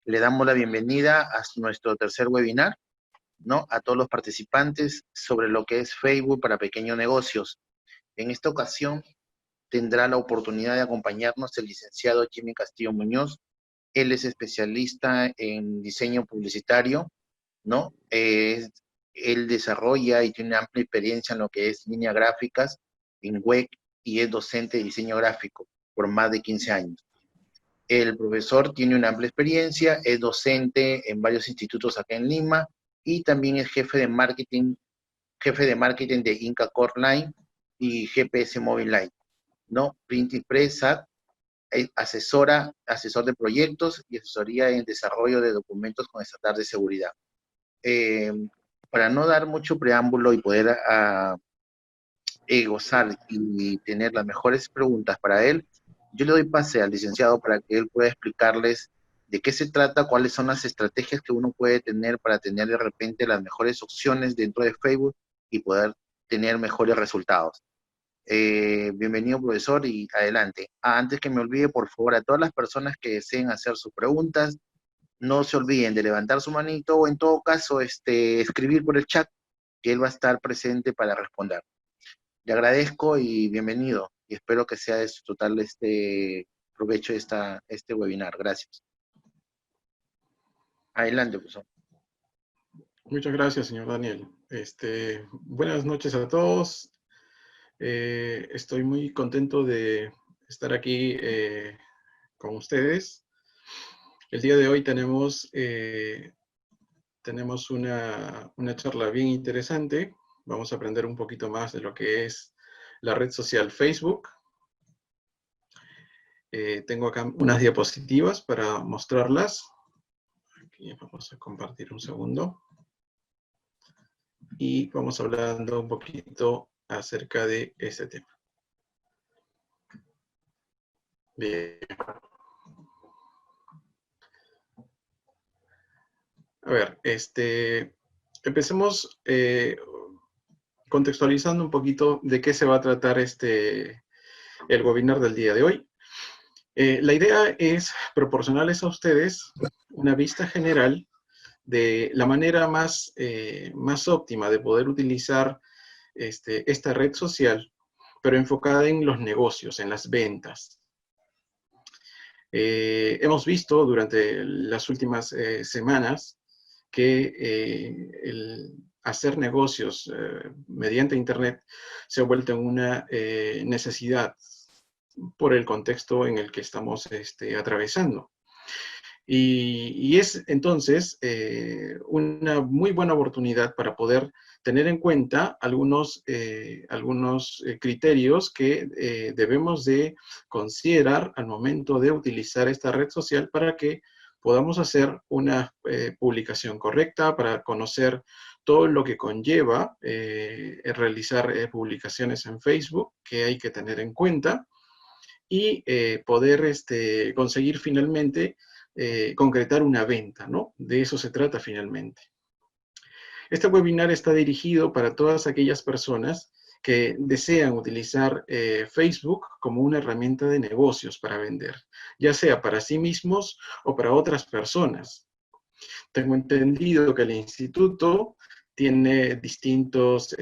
Le damos la bienvenida a nuestro tercer webinar, ¿no? A todos los participantes sobre lo que es Facebook para pequeños negocios. En esta ocasión tendrá la oportunidad de acompañarnos el licenciado Jimmy Castillo Muñoz. Él es especialista en diseño publicitario, ¿no? Él desarrolla y tiene una amplia experiencia en lo que es líneas gráficas, en web, y es docente de diseño gráfico por más de 15 años. El profesor tiene una amplia experiencia, es docente en varios institutos acá en Lima y también es jefe de marketing de Inca Core Line y GPS Mobile Line, ¿no? Printing Press, asesor de proyectos y asesoría en desarrollo de documentos con estándar de seguridad. Eh, para no dar mucho preámbulo y poder gozar y tener las mejores preguntas para él, yo le doy pase al licenciado para que él pueda explicarles de qué se trata, cuáles son las estrategias que uno puede tener para tener de repente las mejores opciones dentro de Facebook y poder tener mejores resultados. Bienvenido, profesor, y adelante. Antes que me olvide, por favor, a todas las personas que deseen hacer sus preguntas, no se olviden de levantar su manito o en todo caso escribir por el chat, que él va a estar presente para responder. Le agradezco y bienvenido, y espero que sea de su total provecho este webinar. Gracias. Adelante, profesor. Muchas gracias, señor Daniel. Buenas noches a todos. Estoy muy contento de estar aquí con ustedes. El día de hoy tenemos una charla bien interesante. Vamos a aprender un poquito más de lo que es la red social Facebook. Tengo acá unas diapositivas para mostrarlas. Aquí vamos a compartir un segundo. Y vamos hablando un poquito acerca de este tema. Bien. A ver, empecemos contextualizando un poquito de qué se va a tratar el webinar del día de hoy. La idea es proporcionarles a ustedes una vista general de la manera más óptima de poder utilizar esta red social, pero enfocada en los negocios, en las ventas. Hemos visto durante las últimas semanas que el hacer negocios mediante Internet se ha vuelto en una necesidad por el contexto en el que estamos atravesando. Y es entonces una muy buena oportunidad para poder tener en cuenta algunos criterios que debemos de considerar al momento de utilizar esta red social para que podamos hacer una publicación correcta, para conocer todo lo que conlleva realizar publicaciones en Facebook, que hay que tener en cuenta, y poder conseguir finalmente concretar una venta, ¿no? De eso se trata finalmente. Este webinar está dirigido para todas aquellas personas que desean utilizar Facebook como una herramienta de negocios para vender, ya sea para sí mismos o para otras personas. Tengo entendido que el instituto tiene distintas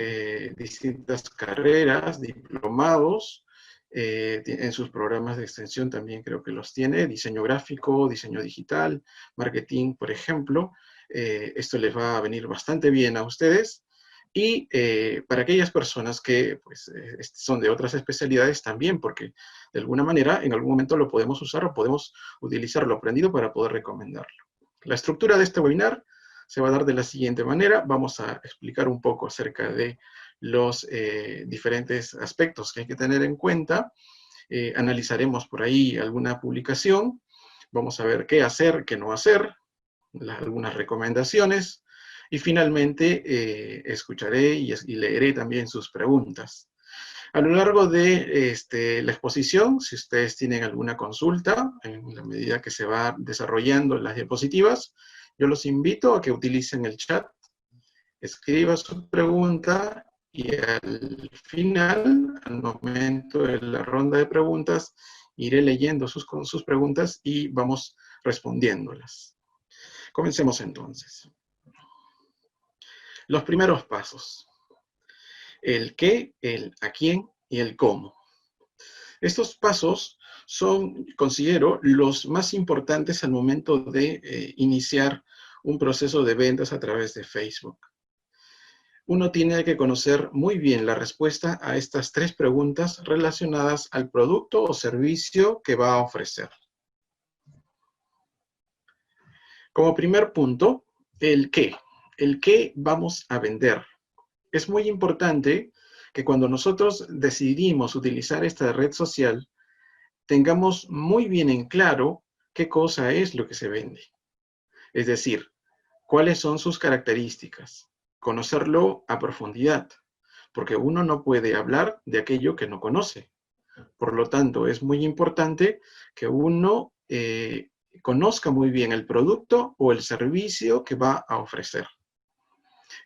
carreras, diplomados, en sus programas de extensión también creo que los tiene, diseño gráfico, diseño digital, marketing, por ejemplo. Esto les va a venir bastante bien a ustedes. Y para aquellas personas que pues, son de otras especialidades también, porque de alguna manera en algún momento lo podemos usar o podemos utilizar lo aprendido para poder recomendarlo. La estructura de este webinar se va a dar de la siguiente manera. Vamos a explicar un poco acerca de los diferentes aspectos que hay que tener en cuenta. Analizaremos por ahí alguna publicación. Vamos a ver qué hacer, qué no hacer, algunas recomendaciones. Y finalmente escucharé y leeré también sus preguntas. A lo largo de la exposición, si ustedes tienen alguna consulta, en la medida que se va desarrollando las diapositivas, yo los invito a que utilicen el chat, escriban su pregunta y al final, al momento de la ronda de preguntas, iré leyendo sus preguntas y vamos respondiéndolas. Comencemos entonces. Los primeros pasos. El qué, el a quién y el cómo. Estos pasos son, considero, los más importantes al momento de iniciar un proceso de ventas a través de Facebook. Uno tiene que conocer muy bien la respuesta a estas 3 preguntas relacionadas al producto o servicio que va a ofrecer. Como primer punto, el qué. El qué vamos a vender. Es muy importante que cuando nosotros decidimos utilizar esta red social, tengamos muy bien en claro qué cosa es lo que se vende. Es decir, cuáles son sus características. Conocerlo a profundidad, porque uno no puede hablar de aquello que no conoce. Por lo tanto, es muy importante que uno conozca muy bien el producto o el servicio que va a ofrecer.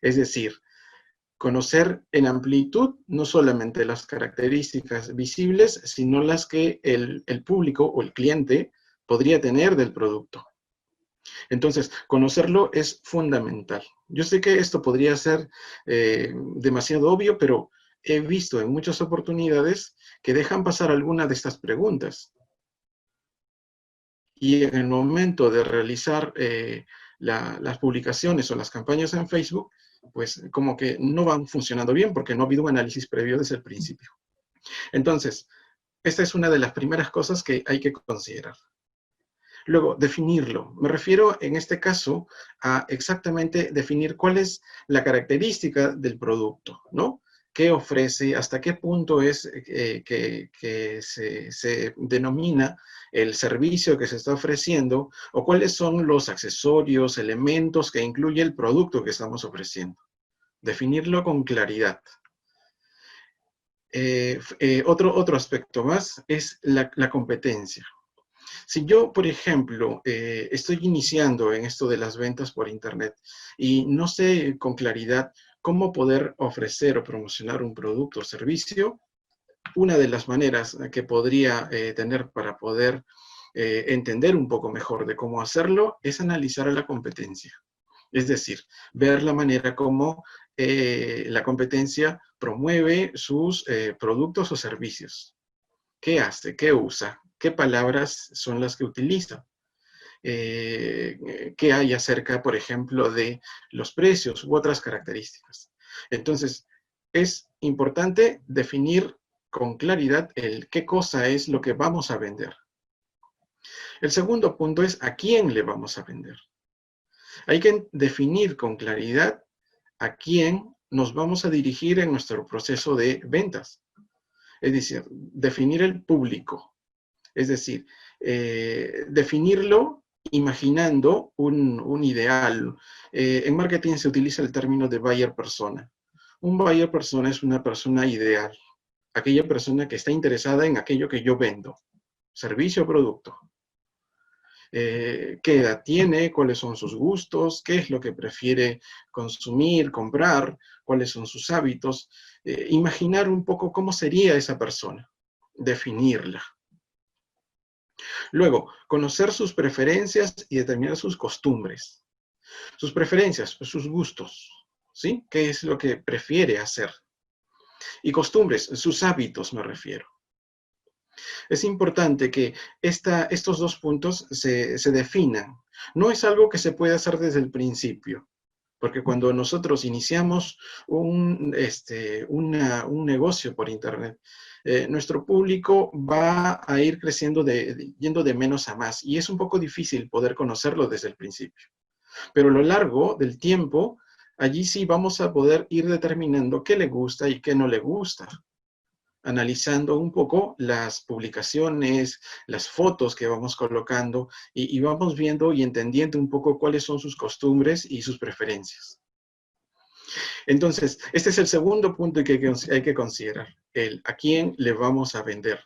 Es decir, conocer en amplitud no solamente las características visibles, sino las que el público o el cliente podría tener del producto. Entonces, conocerlo es fundamental. Yo sé que esto podría ser demasiado obvio, pero he visto en muchas oportunidades que dejan pasar alguna de estas preguntas. Y en el momento de realizar las publicaciones o las campañas en Facebook, pues como que no van funcionando bien porque no ha habido un análisis previo desde el principio. Entonces, esta es una de las primeras cosas que hay que considerar. Luego, definirlo. Me refiero en este caso a exactamente definir cuál es la característica del producto, ¿no? ¿Qué ofrece? ¿Hasta qué punto es que se denomina el servicio que se está ofreciendo? ¿O cuáles son los accesorios, elementos que incluye el producto que estamos ofreciendo? Definirlo con claridad. Otro aspecto más es la competencia. Si yo, por ejemplo, estoy iniciando en esto de las ventas por Internet y no sé con claridad cómo poder ofrecer o promocionar un producto o servicio, una de las maneras que podría tener para poder entender un poco mejor de cómo hacerlo es analizar a la competencia. Es decir, ver la manera como la competencia promueve sus productos o servicios. ¿Qué hace? ¿Qué usa? ¿Qué palabras son las que utiliza? ¿Qué hay acerca, por ejemplo, de los precios u otras características? Entonces, es importante definir con claridad qué cosa es lo que vamos a vender. El segundo punto es a quién le vamos a vender. Hay que definir con claridad a quién nos vamos a dirigir en nuestro proceso de ventas. Es decir, definir el público. Es decir, definirlo imaginando un ideal. En marketing se utiliza el término de buyer persona. Un buyer persona es una persona ideal, aquella persona que está interesada en aquello que yo vendo, servicio o producto. ¿Qué edad tiene? ¿Cuáles son sus gustos? ¿Qué es lo que prefiere consumir, comprar? ¿Cuáles son sus hábitos? Imaginar un poco cómo sería esa persona, definirla. Luego, conocer sus preferencias y determinar sus costumbres. Sus preferencias, pues, sus gustos, ¿sí? ¿Qué es lo que prefiere hacer? Y costumbres, sus hábitos me refiero. Es importante que estos 2 puntos se definan. No es algo que se puede hacer desde el principio, porque cuando nosotros iniciamos un negocio por Internet, nuestro público va a ir creciendo yendo de menos a más, y es un poco difícil poder conocerlo desde el principio. Pero a lo largo del tiempo, allí sí vamos a poder ir determinando qué le gusta y qué no le gusta, analizando un poco las publicaciones, las fotos que vamos colocando, y vamos viendo y entendiendo un poco cuáles son sus costumbres y sus preferencias. Entonces, este es el segundo punto que hay que considerar, el a quién le vamos a vender.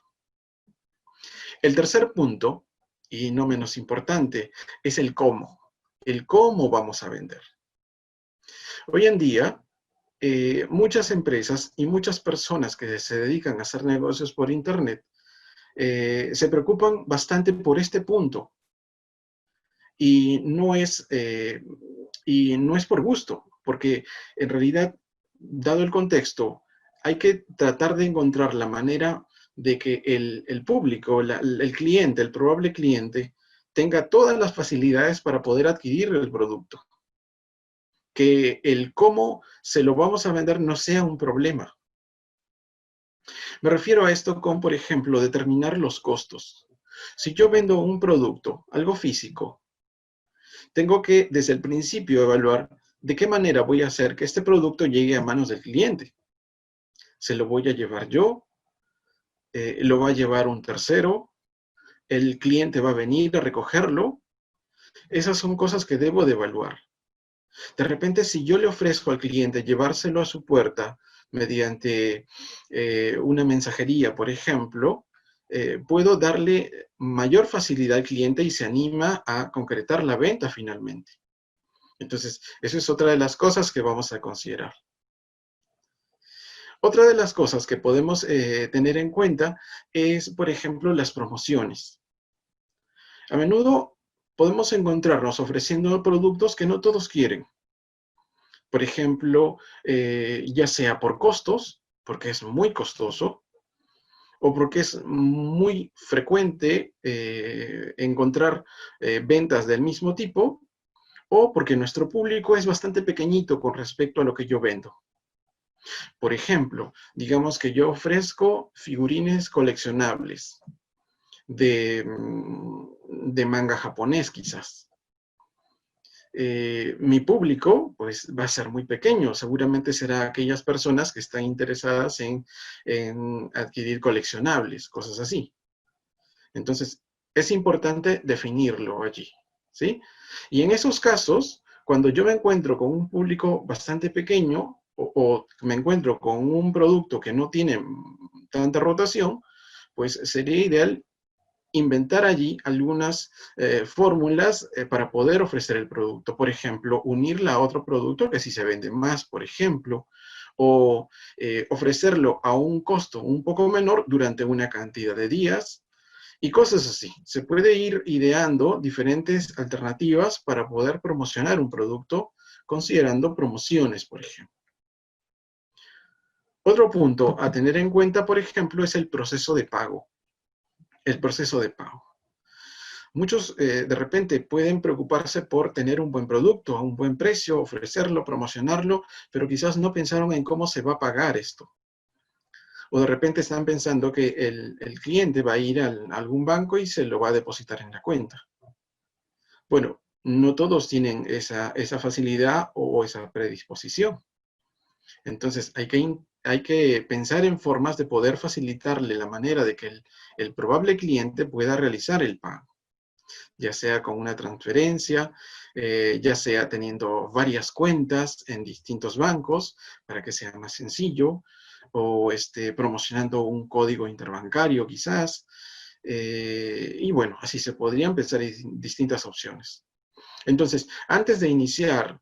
El tercer punto, y no menos importante, es el cómo. El cómo vamos a vender. Hoy en día, muchas empresas y muchas personas que se dedican a hacer negocios por Internet se preocupan bastante por este punto. Y no es por gusto, porque en realidad, dado el contexto, hay que tratar de encontrar la manera de que el público, el cliente, el probable cliente, tenga todas las facilidades para poder adquirir el producto. Que el cómo se lo vamos a vender no sea un problema. Me refiero a esto con, por ejemplo, determinar los costos. Si yo vendo un producto, algo físico, tengo que desde el principio evaluar de qué manera voy a hacer que este producto llegue a manos del cliente. ¿Se lo voy a llevar yo? ¿Lo va a llevar un tercero? ¿El cliente va a venir a recogerlo? Esas son cosas que debo de evaluar. De repente, si yo le ofrezco al cliente llevárselo a su puerta mediante una mensajería, por ejemplo, puedo darle mayor facilidad al cliente y se anima a concretar la venta finalmente. Entonces, eso es otra de las cosas que vamos a considerar. Otra de las cosas que podemos tener en cuenta es, por ejemplo, las promociones. A menudo podemos encontrarnos ofreciendo productos que no todos quieren. Por ejemplo, ya sea por costos, porque es muy costoso, o porque es muy frecuente encontrar ventas del mismo tipo, o porque nuestro público es bastante pequeñito con respecto a lo que yo vendo. Por ejemplo, digamos que yo ofrezco figurines coleccionables de manga japonés quizás. Mi público pues va a ser muy pequeño, seguramente será aquellas personas que están interesadas en adquirir coleccionables, cosas así. Entonces, es importante definirlo allí, ¿sí? Y en esos casos, cuando yo me encuentro con un público bastante pequeño o me encuentro con un producto que no tiene tanta rotación, pues sería ideal inventar allí algunas fórmulas para poder ofrecer el producto. Por ejemplo, unirla a otro producto que sí se vende más, por ejemplo, o ofrecerlo a un costo un poco menor durante una cantidad de días y cosas así. Se puede ir ideando diferentes alternativas para poder promocionar un producto considerando promociones, por ejemplo. Otro punto a tener en cuenta, por ejemplo, es el proceso de pago. El proceso de pago. Muchos de repente pueden preocuparse por tener un buen producto a un buen precio, ofrecerlo, promocionarlo, pero quizás no pensaron en cómo se va a pagar esto. O de repente están pensando que el cliente va a ir a algún banco y se lo va a depositar en la cuenta. Bueno, no todos tienen esa facilidad o esa predisposición. Entonces hay que pensar en formas de poder facilitarle la manera de que el probable cliente pueda realizar el pago, ya sea con una transferencia, ya sea teniendo varias cuentas en distintos bancos para que sea más sencillo, o promocionando un código interbancario quizás, y bueno, así se podrían pensar en distintas opciones. Entonces, antes de iniciar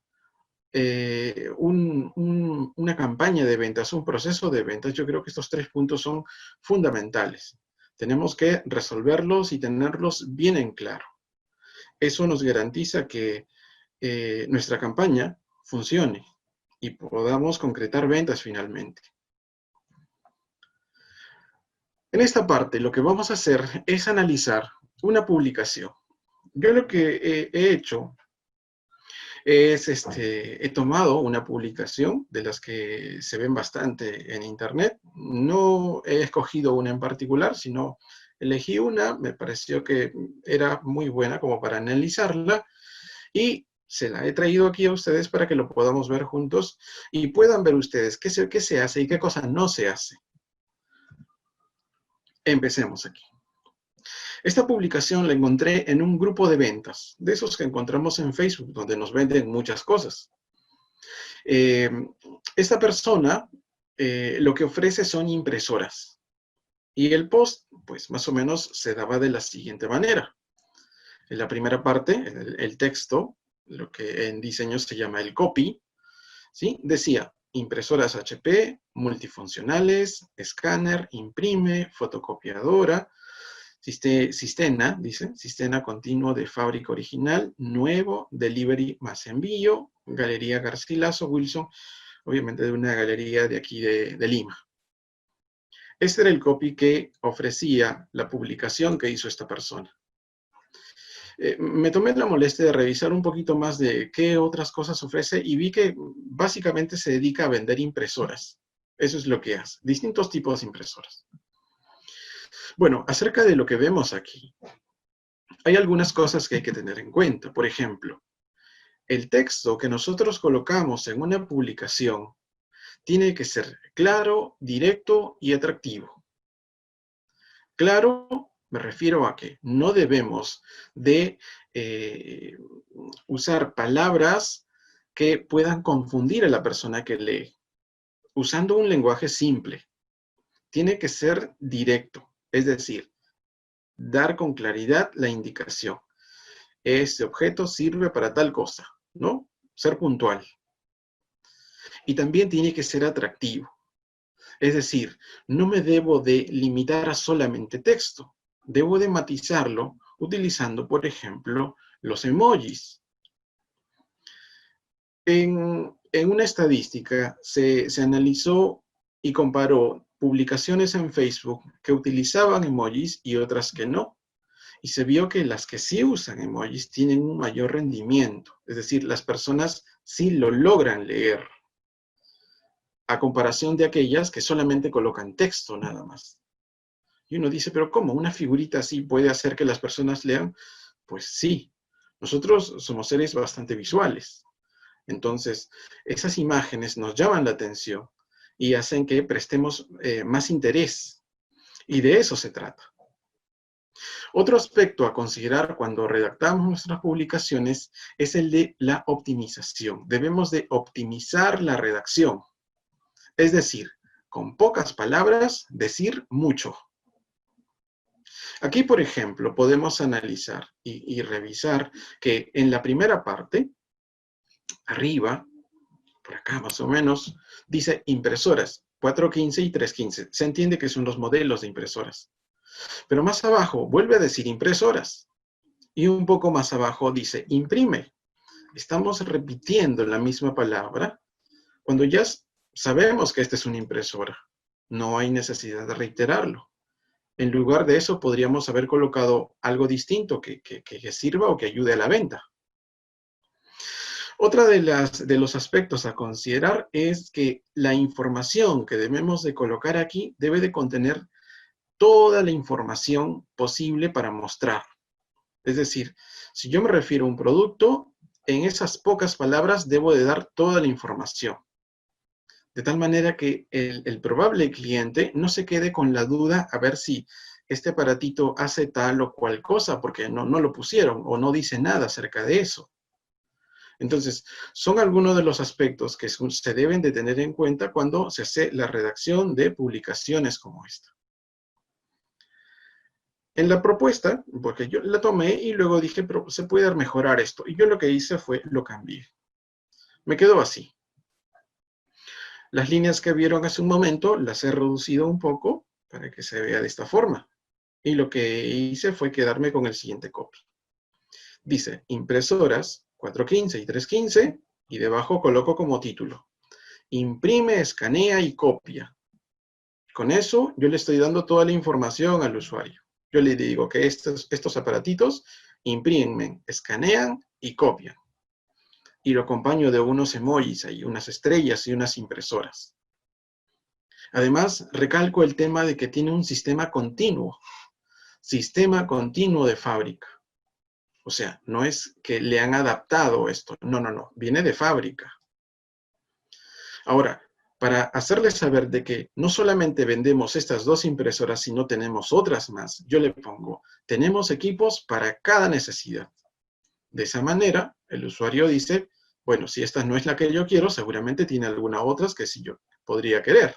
una campaña de ventas, un proceso de ventas, yo creo que estos 3 puntos son fundamentales. Tenemos que resolverlos y tenerlos bien en claro. Eso nos garantiza que nuestra campaña funcione y podamos concretar ventas finalmente. En esta parte, lo que vamos a hacer es analizar una publicación. Yo lo que he hecho es, he tomado una publicación de las que se ven bastante en internet. No he escogido una en particular, sino elegí una, me pareció que era muy buena como para analizarla y se la he traído aquí a ustedes para que lo podamos ver juntos y puedan ver ustedes qué se hace y qué cosa no se hace. Empecemos aquí. Esta publicación la encontré en un grupo de ventas, de esos que encontramos en Facebook, donde nos venden muchas cosas. Esta persona lo que ofrece son impresoras. Y el post, pues más o menos se daba de la siguiente manera. En la primera parte, el texto, lo que en diseño se llama el copy, ¿sí? Decía, impresoras HP, multifuncionales, escáner, imprime, fotocopiadora, Sistema, dice, sistema continuo de fábrica original, nuevo, delivery más envío, Galería Garcilaso, Wilson, obviamente de una galería de aquí de Lima. Este era el copy que ofrecía la publicación que hizo esta persona. Me tomé la molestia de revisar un poquito más de qué otras cosas ofrece y vi que básicamente se dedica a vender impresoras. Eso es lo que hace, distintos tipos de impresoras. Bueno, acerca de lo que vemos aquí, hay algunas cosas que hay que tener en cuenta. Por ejemplo, el texto que nosotros colocamos en una publicación tiene que ser claro, directo y atractivo. Claro, me refiero a que no debemos de usar palabras que puedan confundir a la persona que lee, usando un lenguaje simple. Tiene que ser directo, es decir, dar con claridad la indicación. Este objeto sirve para tal cosa, ¿no? Ser puntual. Y también tiene que ser atractivo. Es decir, no me debo de limitar a solamente texto. Debo de matizarlo utilizando, por ejemplo, los emojis. En una estadística se analizó y comparó publicaciones en Facebook que utilizaban emojis y otras que no. Y se vio que las que sí usan emojis tienen un mayor rendimiento. Es decir, las personas sí lo logran leer, a comparación de aquellas que solamente colocan texto nada más. Y uno dice, ¿pero cómo? ¿Una figurita así puede hacer que las personas lean? Pues sí, nosotros somos seres bastante visuales. Entonces, esas imágenes nos llaman la atención y hacen que prestemos más interés. Y de eso se trata. Otro aspecto a considerar cuando redactamos nuestras publicaciones es el de la optimización. Debemos de optimizar la redacción. Es decir, con pocas palabras, decir mucho. Aquí, por ejemplo, podemos analizar y revisar que en la primera parte, arriba, por acá más o menos, dice impresoras, 415 y 315. Se entiende que son los modelos de impresoras. Pero más abajo vuelve a decir impresoras. Y un poco más abajo dice imprime. Estamos repitiendo la misma palabra cuando ya sabemos que esta es una impresora. No hay necesidad de reiterarlo. En lugar de eso, podríamos haber colocado algo distinto que sirva o que ayude a la venta. Otra de los aspectos a considerar es que la información que debemos de colocar aquí debe de contener toda la información posible para mostrar. Es decir, si yo me refiero a un producto, en esas pocas palabras debo de dar toda la información. De tal manera que el probable cliente no se quede con la duda a ver si este aparatito hace tal o cual cosa, porque no lo pusieron o no dice nada acerca de eso. Entonces, son algunos de los aspectos que se deben de tener en cuenta cuando se hace la redacción de publicaciones como esta. En la propuesta, porque yo la tomé y luego dije, pero se puede mejorar esto. Y yo lo que hice fue, lo cambié. Me quedó así. Las líneas que vieron hace un momento las he reducido un poco para que se vea de esta forma. Y lo que hice fue quedarme con el siguiente copy. Dice, impresoras 415 y 315, y debajo coloco como título, imprime, escanea y copia. Con eso yo le estoy dando toda la información al usuario. Yo le digo que estos aparatitos imprimen, escanean y copian. Y lo acompaño de unos emojis ahí, unas estrellas y unas impresoras. Además, recalco el tema de que tiene un sistema continuo de fábrica. O sea, no es que le han adaptado esto, no, viene de fábrica. Ahora, para hacerles saber de que no solamente vendemos estas dos impresoras, sino tenemos otras más, yo le pongo, tenemos equipos para cada necesidad. De esa manera, el usuario dice, bueno, si esta no es la que yo quiero, seguramente tiene alguna otra que sí yo podría querer.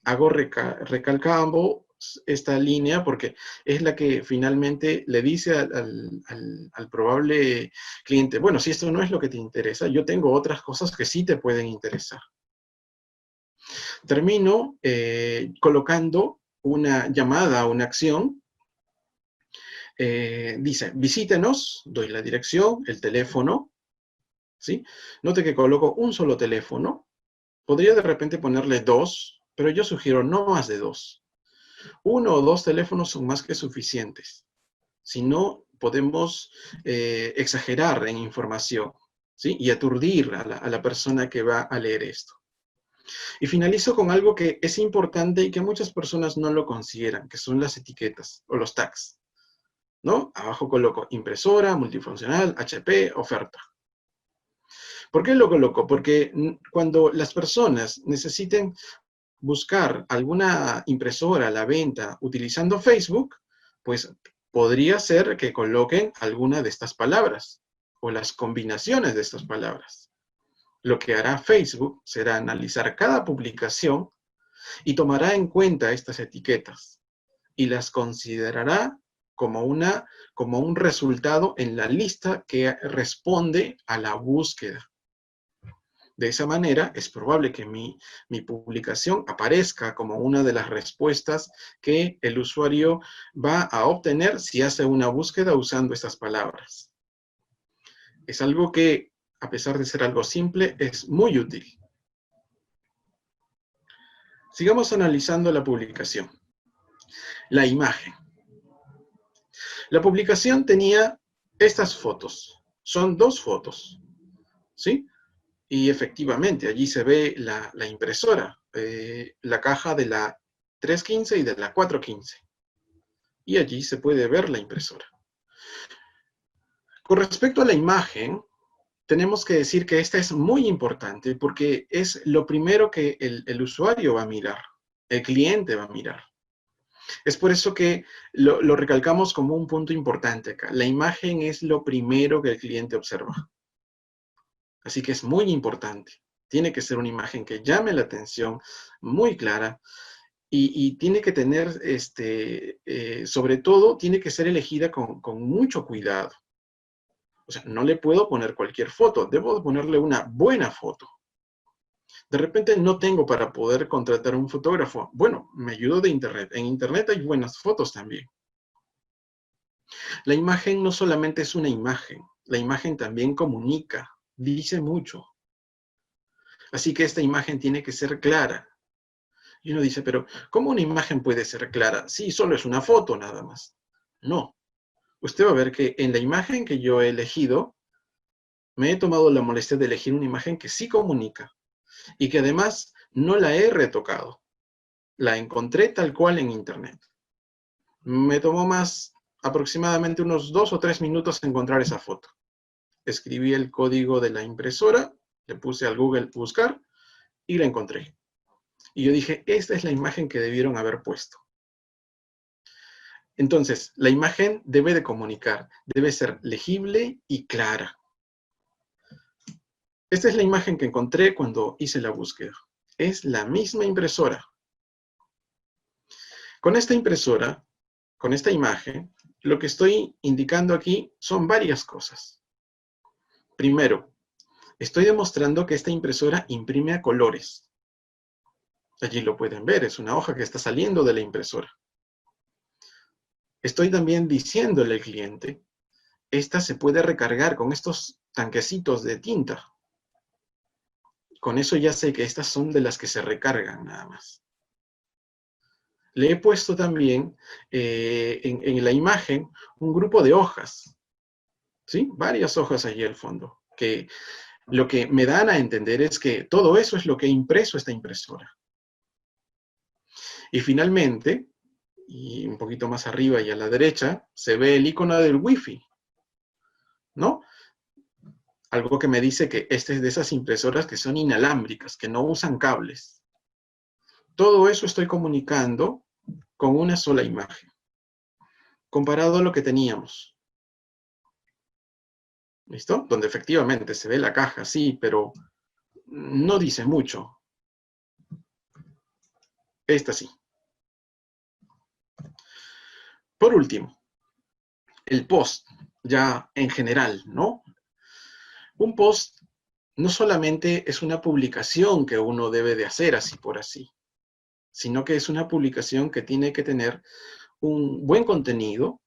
Hago recalcando esta línea porque es la que finalmente le dice al probable cliente, bueno, si esto no es lo que te interesa, yo tengo otras cosas que sí te pueden interesar. Termino colocando una llamada, una acción Dice, visítenos, doy la dirección, el teléfono, ¿sí? Note que coloco un solo teléfono. Podría de repente ponerle 2, pero yo sugiero no más de 2. 1 o 2 teléfonos son más que suficientes. Si no, podemos exagerar en información, ¿sí? Y aturdir a la persona que va a leer esto. Y finalizo con algo que es importante y que muchas personas no lo consideran, que son las etiquetas o los tags, ¿no? Abajo coloco impresora, multifuncional, HP, oferta. ¿Por qué lo coloco? Porque cuando las personas necesiten buscar alguna impresora a la venta utilizando Facebook, pues podría ser que coloquen alguna de estas palabras o las combinaciones de estas palabras. Lo que hará Facebook será analizar cada publicación y tomará en cuenta estas etiquetas y las considerará como un resultado en la lista que responde a la búsqueda. De esa manera, es probable que mi publicación aparezca como una de las respuestas que el usuario va a obtener si hace una búsqueda usando estas palabras. Es algo que, a pesar de ser algo simple, es muy útil. Sigamos analizando la publicación. La imagen. La publicación tenía estas fotos. Son 2 fotos, ¿sí? Y efectivamente, allí se ve la impresora, la caja de la 315 y de la 415. Y allí se puede ver la impresora. Con respecto a la imagen, tenemos que decir que esta es muy importante porque es lo primero que el usuario va a mirar, el cliente va a mirar. Es por eso que lo recalcamos como un punto importante acá. La imagen es lo primero que el cliente observa. Así que es muy importante. Tiene que ser una imagen que llame la atención, muy clara, y tiene que tener, sobre todo, tiene que ser elegida con mucho cuidado. O sea, no le puedo poner cualquier foto, debo ponerle una buena foto. De repente no tengo para poder contratar un fotógrafo. Bueno, me ayudo de internet. En internet hay buenas fotos también. La imagen no solamente es una imagen, la imagen también comunica, dice mucho. Así que esta imagen tiene que ser clara. Y uno dice, pero ¿cómo una imagen puede ser clara? Sí, solo es una foto nada más. No. Usted va a ver que en la imagen que yo he elegido, me he tomado la molestia de elegir una imagen que sí comunica y que además no la he retocado. La encontré tal cual en internet. Me tomó más aproximadamente unos 2 o 3 minutos encontrar esa foto. Escribí el código de la impresora, le puse al Google buscar y la encontré. Y yo dije, esta es la imagen que debieron haber puesto. Entonces, la imagen debe de comunicar, debe ser legible y clara. Esta es la imagen que encontré cuando hice la búsqueda. Es la misma impresora. Con esta impresora, con esta imagen, lo que estoy indicando aquí son varias cosas. Primero, estoy demostrando que esta impresora imprime a colores. Allí lo pueden ver, es una hoja que está saliendo de la impresora. Estoy también diciéndole al cliente, esta se puede recargar con estos tanquecitos de tinta. Con eso ya sé que estas son de las que se recargan nada más. Le he puesto también en la imagen un grupo de hojas, ¿sí? Varias hojas allí al fondo, que lo que me dan a entender es que todo eso es lo que ha impreso esta impresora. Y finalmente, y un poquito más arriba y a la derecha, se ve el icono del Wi-Fi, ¿no? Algo que me dice que esta es de esas impresoras que son inalámbricas, que no usan cables. Todo eso estoy comunicando con una sola imagen, comparado a lo que teníamos. ¿Listo? Donde efectivamente se ve la caja, sí, pero no dice mucho. Esta sí. Por último, el post, ya en general, ¿no? Un post no solamente es una publicación que uno debe de hacer así por así, sino que es una publicación que tiene que tener un buen contenido,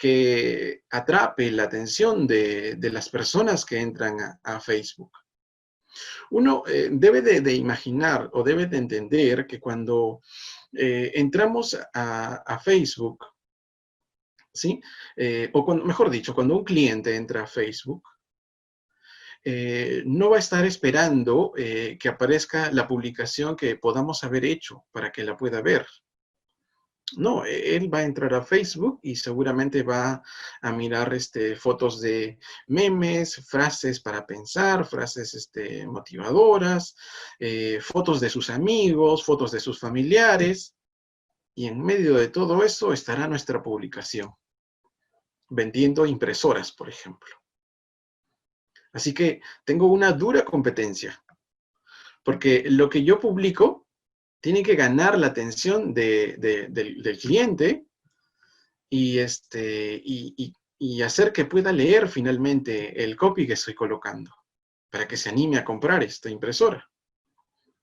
que atrape la atención de las personas que entran a Facebook. Uno debe de imaginar o debe de entender que cuando entramos a Facebook, ¿sí? Mejor dicho, cuando un cliente entra a Facebook, no va a estar esperando que aparezca la publicación que podamos haber hecho para que la pueda ver. No, él va a entrar a Facebook y seguramente va a mirar fotos de memes, frases para pensar, frases motivadoras, fotos de sus amigos, fotos de sus familiares. Y en medio de todo eso estará nuestra publicación, vendiendo impresoras, por ejemplo. Así que tengo una dura competencia, porque lo que yo publico tiene que ganar la atención del cliente y hacer que pueda leer finalmente el copy que estoy colocando, para que se anime a comprar esta impresora.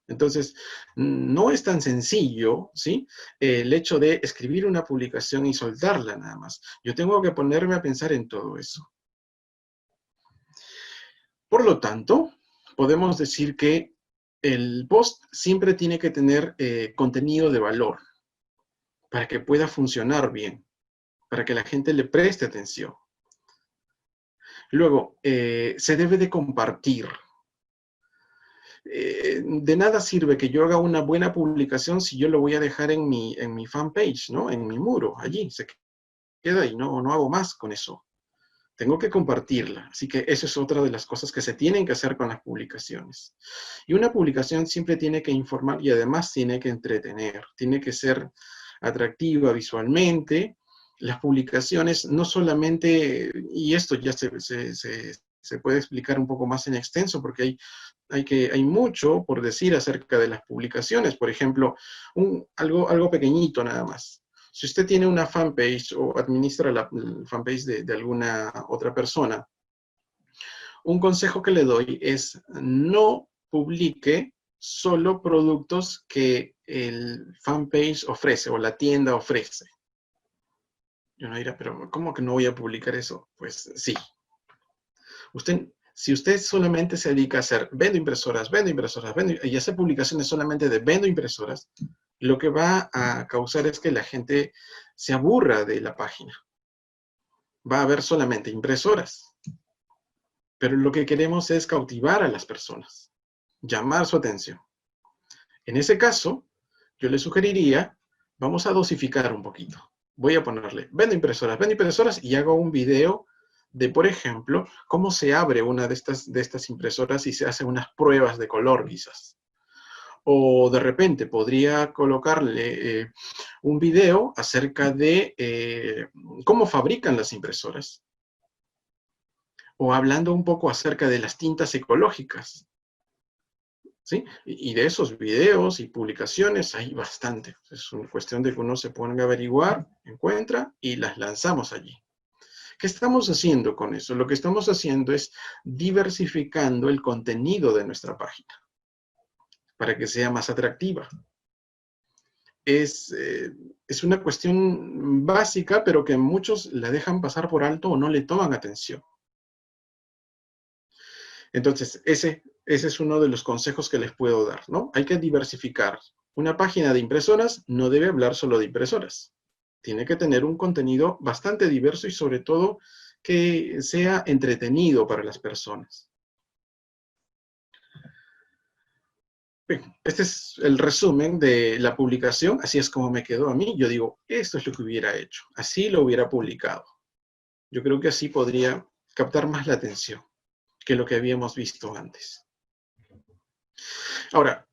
Entonces, no es tan sencillo, ¿sí? El hecho de escribir una publicación y soltarla nada más. Yo tengo que ponerme a pensar en todo eso. Por lo tanto, podemos decir que el post siempre tiene que tener contenido de valor para que pueda funcionar bien, para que la gente le preste atención. Luego, se debe de compartir. De nada sirve que yo haga una buena publicación si yo lo voy a dejar en mi fanpage, ¿no? En mi muro, allí, se queda y no hago más con eso. Tengo que compartirla. Así que eso es otra de las cosas que se tienen que hacer con las publicaciones. Y una publicación siempre tiene que informar y además tiene que entretener, tiene que ser atractiva visualmente. Las publicaciones no solamente, y esto ya se puede explicar un poco más en extenso porque hay mucho por decir acerca de las publicaciones. Por ejemplo, algo pequeñito nada más. Si usted tiene una fanpage o administra la fanpage de alguna otra persona, un consejo que le doy es no publique solo productos que el fanpage ofrece o la tienda ofrece. Y uno dirá, pero ¿cómo que no voy a publicar eso? Pues sí. Si usted solamente se dedica a hacer vendo impresoras, y hacer publicaciones solamente de vendo impresoras, lo que va a causar es que la gente se aburra de la página. Va a haber solamente impresoras. Pero lo que queremos es cautivar a las personas, llamar su atención. En ese caso, yo le sugeriría, vamos a dosificar un poquito. Voy a ponerle vendo impresoras y hago un video de, por ejemplo, cómo se abre una de estas impresoras y se hacen unas pruebas de color quizás. O de repente podría colocarle un video acerca de cómo fabrican las impresoras. O hablando un poco acerca de las tintas ecológicas. ¿Sí? Y de esos videos y publicaciones hay bastante. Es una cuestión de que uno se ponga a averiguar, encuentra y las lanzamos allí. ¿Qué estamos haciendo con eso? Lo que estamos haciendo es diversificando el contenido de nuestra página para que sea más atractiva. Es una cuestión básica, pero que muchos la dejan pasar por alto o no le toman atención. Entonces, ese es uno de los consejos que les puedo dar, ¿no? Hay que diversificar. Una página de impresoras no debe hablar solo de impresoras. Tiene que tener un contenido bastante diverso y sobre todo que sea entretenido para las personas. Bien, este es el resumen de la publicación. Así es como me quedó a mí. Yo digo, esto es lo que hubiera hecho. Así lo hubiera publicado. Yo creo que así podría captar más la atención que lo que habíamos visto antes. Ahora,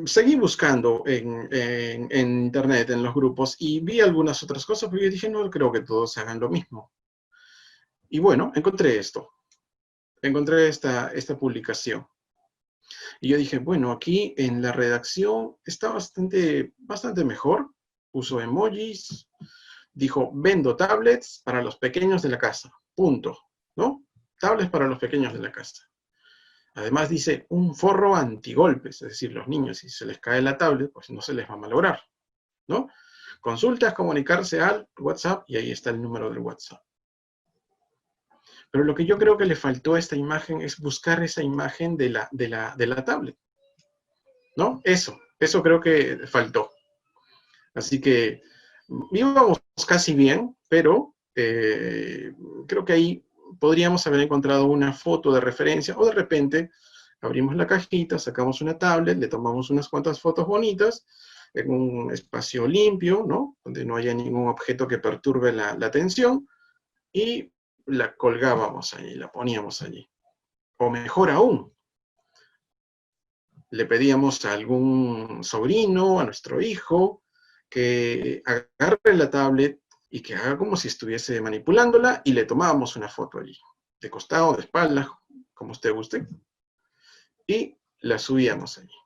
seguí buscando en internet, en los grupos, y vi algunas otras cosas, porque yo dije, no creo que todos hagan lo mismo. Y bueno, encontré esto. Encontré esta publicación. Y yo dije, bueno, aquí en la redacción está bastante mejor. Puso emojis, dijo, vendo tablets para los pequeños de la casa. Punto. ¿No? Tablets para los pequeños de la casa. Además dice, un forro antigolpes, es decir, los niños, si se les cae la tablet, pues no se les va a malograr, ¿no? consultas, comunicarse al WhatsApp y ahí está el número del WhatsApp. Pero lo que yo creo que le faltó a esta imagen es buscar esa imagen de la tablet, ¿no? Eso creo que faltó. Así que íbamos casi bien, pero creo que ahí podríamos haber encontrado una foto de referencia, o de repente abrimos la cajita, sacamos una tablet, le tomamos unas cuantas fotos bonitas, en un espacio limpio, ¿no? Donde no haya ningún objeto que perturbe la atención, y la colgábamos allí, la poníamos allí. O mejor aún, le pedíamos a algún sobrino, a nuestro hijo, que agarre la tablet y que haga como si estuviese manipulándola, y le tomábamos una foto allí, de costado, de espalda, como usted guste, y la subíamos allí.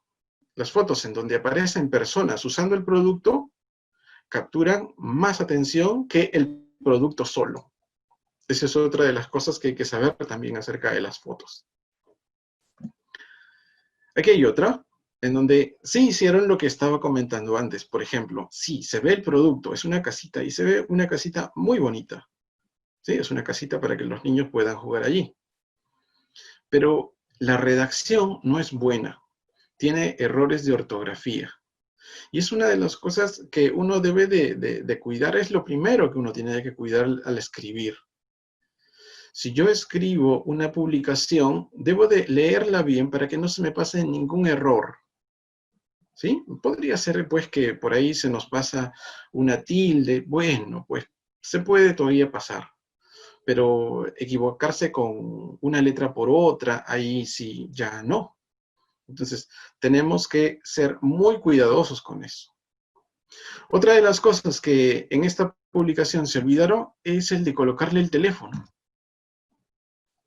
Las fotos en donde aparecen personas usando el producto capturan más atención que el producto solo. Esa es otra de las cosas que hay que saber también acerca de las fotos. Aquí hay otra, en donde sí hicieron lo que estaba comentando antes. Por ejemplo, sí, se ve el producto, es una casita, y se ve una casita muy bonita. Sí, es una casita para que los niños puedan jugar allí. Pero la redacción no es buena, tiene errores de ortografía. Y es una de las cosas que uno debe de cuidar, es lo primero que uno tiene que cuidar al escribir. Si yo escribo una publicación, debo de leerla bien para que no se me pase ningún error. ¿Sí? Podría ser, pues, que por ahí se nos pasa una tilde. Bueno, pues, se puede todavía pasar. Pero equivocarse con una letra por otra, ahí sí ya no. Entonces, tenemos que ser muy cuidadosos con eso. Otra de las cosas que en esta publicación se olvidaron es el de colocarle el teléfono.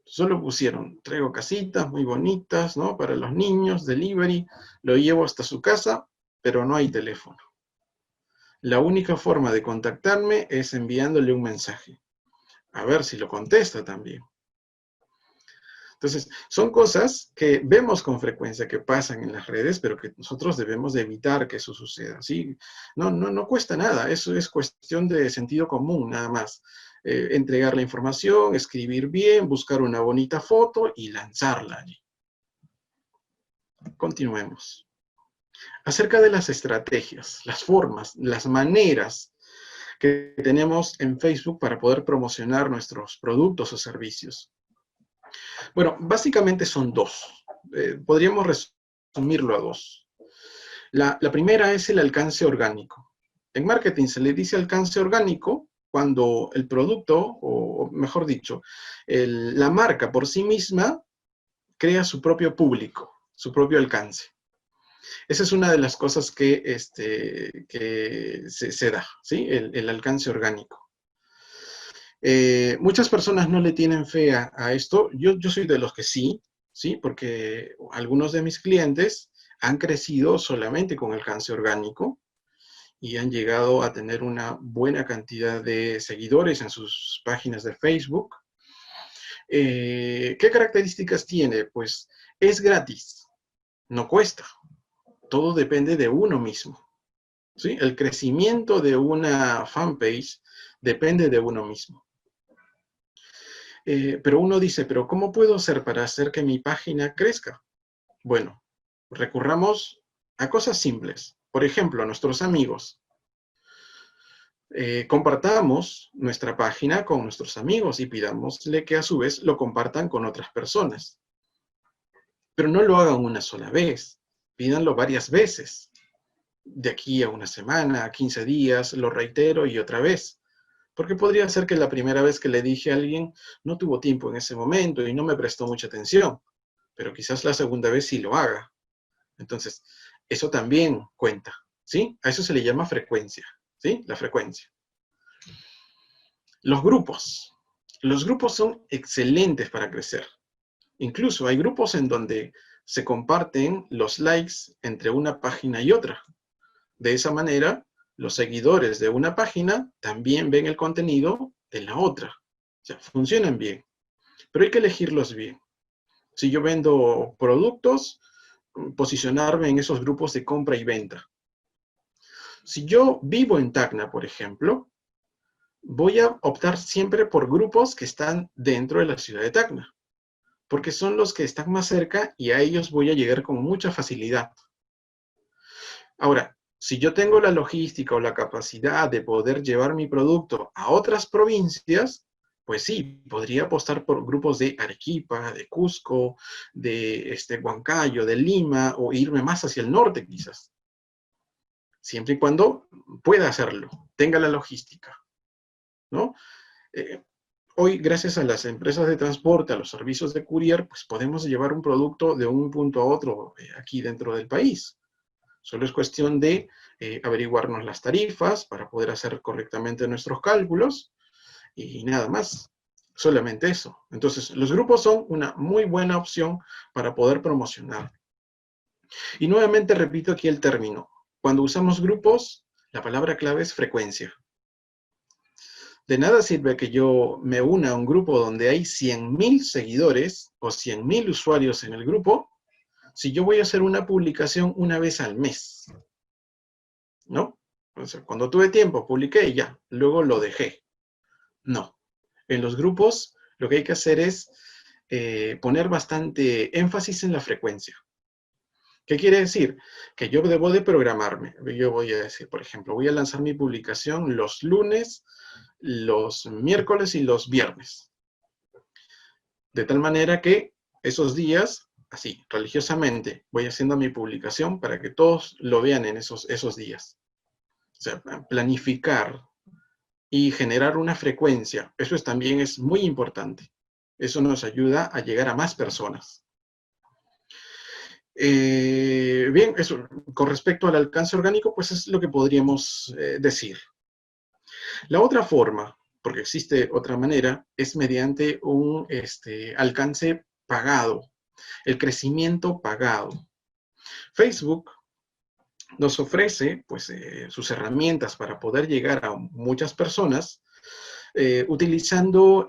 Solo pusieron, traigo casitas muy bonitas, ¿no? Para los niños, delivery, lo llevo hasta su casa, pero no hay teléfono. La única forma de contactarme es enviándole un mensaje. A ver si lo contesta también. Entonces, son cosas que vemos con frecuencia que pasan en las redes, pero que nosotros debemos de evitar que eso suceda, ¿sí? No cuesta nada, eso es cuestión de sentido común, nada más. Entregar la información, escribir bien, buscar una bonita foto y lanzarla allí. Continuemos. Acerca de las estrategias, las formas, las maneras que tenemos en Facebook para poder promocionar nuestros productos o servicios. Bueno, básicamente son dos. Podríamos resumirlo a dos. La primera es el alcance orgánico. En marketing se le dice alcance orgánico cuando el producto, o mejor dicho, la marca por sí misma crea su propio público, su propio alcance. Esa es una de las cosas que se da, ¿sí? El alcance orgánico. Muchas personas no le tienen fe a esto. Yo soy de los que sí, porque algunos de mis clientes han crecido solamente con alcance orgánico y han llegado a tener una buena cantidad de seguidores en sus páginas de Facebook. ¿Qué características tiene? Pues es gratis, no cuesta. Todo depende de uno mismo, ¿sí? El crecimiento de una fanpage depende de uno mismo. Pero uno dice, ¿pero cómo puedo hacer para hacer que mi página crezca? Bueno, recurramos a cosas simples. Por ejemplo, a nuestros amigos. Compartamos nuestra página con nuestros amigos y pidámosle que a su vez lo compartan con otras personas. Pero no lo hagan una sola vez, pídanlo varias veces. De aquí a una semana, a 15 días, lo reitero y otra vez. Porque podría ser que la primera vez que le dije a alguien no tuvo tiempo en ese momento y no me prestó mucha atención, pero quizás la segunda vez sí lo haga. Entonces, eso también cuenta, ¿sí? A eso se le llama frecuencia, ¿sí? La frecuencia. Los grupos. Los grupos son excelentes para crecer. Incluso hay grupos en donde se comparten los likes entre una página y otra. De esa manera, los seguidores de una página también ven el contenido de la otra. O sea, funcionan bien, pero hay que elegirlos bien. Si yo vendo productos, posicionarme en esos grupos de compra y venta. Si yo vivo en Tacna, por ejemplo, voy a optar siempre por grupos que están dentro de la ciudad de Tacna, porque son los que están más cerca y a ellos voy a llegar con mucha facilidad. Ahora, si yo tengo la logística o la capacidad de poder llevar mi producto a otras provincias, pues sí, podría apostar por grupos de Arequipa, de Cusco, de Huancayo, de Lima, o irme más hacia el norte quizás, siempre y cuando pueda hacerlo, tenga la logística, ¿no? Eh, Hoy, gracias a las empresas de transporte, a los servicios de courier, pues podemos llevar un producto de un punto a otro aquí dentro del país. Solo es cuestión de averiguarnos las tarifas para poder hacer correctamente nuestros cálculos y nada más. Solamente eso. Entonces, los grupos son una muy buena opción para poder promocionar. Y nuevamente repito aquí el término. Cuando usamos grupos, la palabra clave es frecuencia. De nada sirve que yo me una a un grupo donde hay 100.000 seguidores o 100.000 usuarios en el grupo, si yo voy a hacer una publicación una vez al mes, ¿no? O sea, cuando tuve tiempo, publiqué y ya, luego lo dejé. No. En los grupos, lo que hay que hacer es poner bastante énfasis en la frecuencia. ¿Qué quiere decir? Que yo debo de programarme. Yo voy a decir, por ejemplo, voy a lanzar mi publicación los lunes, los miércoles y los viernes. De tal manera que esos días, así, religiosamente, voy haciendo mi publicación para que todos lo vean en esos días. O sea, planificar y generar una frecuencia, eso también es muy importante. Eso nos ayuda a llegar a más personas. Bien, eso, con respecto al alcance orgánico, pues es lo que podríamos decir. La otra forma, porque existe otra manera, es mediante un alcance pagado, el crecimiento pagado. Facebook nos ofrece pues, sus herramientas para poder llegar a muchas personas utilizando